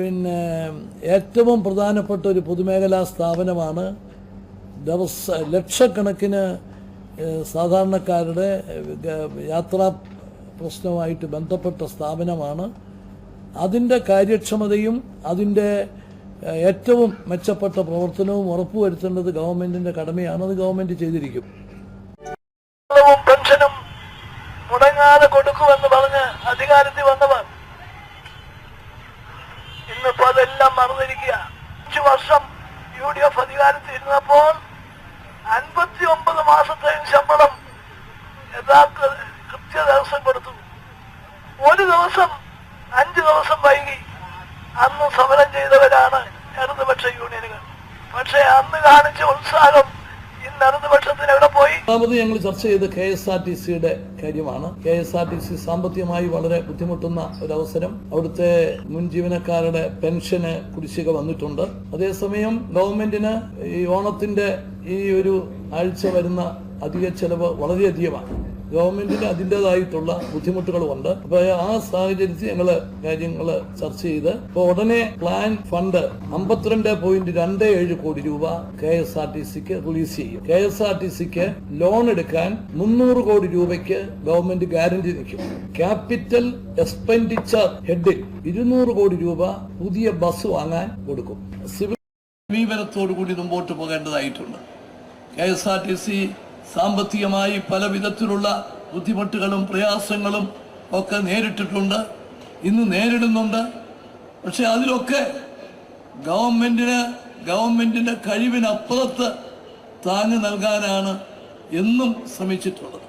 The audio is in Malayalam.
പിന്നെ ഏറ്റവും പ്രധാനപ്പെട്ട ഒരു പൊതുമേഖലാ സ്ഥാപനമാണ്. ലക്ഷക്കണക്കിന് സാധാരണക്കാരുടെ യാത്രാ പ്രശ്നവുമായിട്ട് ബന്ധപ്പെട്ട സ്ഥാപനമാണ്. അതിൻ്റെ കാര്യക്ഷമതയും അതിൻ്റെ ഏറ്റവും മെച്ചപ്പെട്ട പ്രവർത്തനവും ഉറപ്പുവരുത്തേണ്ടത് ഗവൺമെൻറ്റിൻ്റെ കടമയാണ്. അത് ഗവൺമെൻറ് ചെയ്തിരിക്കും. പെൻഷനും മുടങ്ങാതെ കൊടുക്കുമെന്ന് പറഞ്ഞ് അധികാരത്തിൽ വന്നവർ ഇന്നിപ്പോ അതെല്ലാം മറന്നിരിക്കുക. 5 വർഷം UDF അധികാരത്തിൽ ഇരുന്നപ്പോൾ 59 മാസത്തെയും ശമ്പളം യഥാർത്ഥ കൃത്യ ദിവസം കൊടുത്തു. ഒരു ദിവസം 5 ദിവസം വൈകി അന്ന് സമരം ചെയ്തവരാണ് ഇടതുപക്ഷ യൂണിയനുകൾ. പക്ഷേ അന്ന് കാണിച്ച ഉത്സാഹം ഇന്ന് ഇടതുപക്ഷത്തിന് എവിടെ പോയി? രണ്ടാമത് ഞങ്ങൾ ചർച്ച ചെയ്ത KSRTCയുടെ കാര്യമാണ്. KSRTC സാമ്പത്തികമായി വളരെ ബുദ്ധിമുട്ടുന്ന ഒരവസരം. അവിടുത്തെ മുൻ ജീവനക്കാരുടെ പെൻഷന് കുടിശ്ശിക വന്നിട്ടുണ്ട്. അതേസമയം ഗവൺമെന്റിന് ഈ ഓണത്തിന്റെ ഈ ഒരു ആഴ്ച വരുന്ന അധിക ചെലവ് വളരെയധികമാണ്. ഗവൺമെന്റിന് അതിൻ്റെതായിട്ടുള്ള ബുദ്ധിമുട്ടുകളുമുണ്ട്. അപ്പൊ ആ സാഹചര്യത്തിൽ കാര്യങ്ങൾ ചർച്ച ചെയ്ത് ഇപ്പൊ ഉടനെ പ്ലാൻ ഫണ്ട് 52.27 കോടി രൂപ KSRTCക്ക് റിലീസ് ചെയ്യും. KSRTCക്ക് ലോൺ എടുക്കാൻ 300 കോടി രൂപയ്ക്ക് ഗവൺമെന്റ് ഗ്യാരണ്ടി നിൽക്കും. ക്യാപിറ്റൽ എക്സ്പെൻഡിച്ചർ ഹെഡിൽ 200 കോടി രൂപ പുതിയ ബസ് വാങ്ങാൻ കൊടുക്കും. സിവിൽ സമീപനത്തോടു കൂടി മുമ്പോട്ട് പോകേണ്ടതായിട്ടുണ്ട്. KSRTC സാമ്പത്തികമായി പല വിധത്തിലുള്ള ബുദ്ധിമുട്ടുകളും പ്രയാസങ്ങളും ഒക്കെ നേരിട്ടിട്ടുണ്ട്, ഇന്ന് നേരിടുന്നുണ്ട്. പക്ഷെ അതിലൊക്കെ ഗവൺമെന്റിന്റെ കഴിവിനപ്പുറത്ത് താങ്ങ് നൽകാനാണ് എന്നും ശ്രമിച്ചിട്ടുള്ളത്.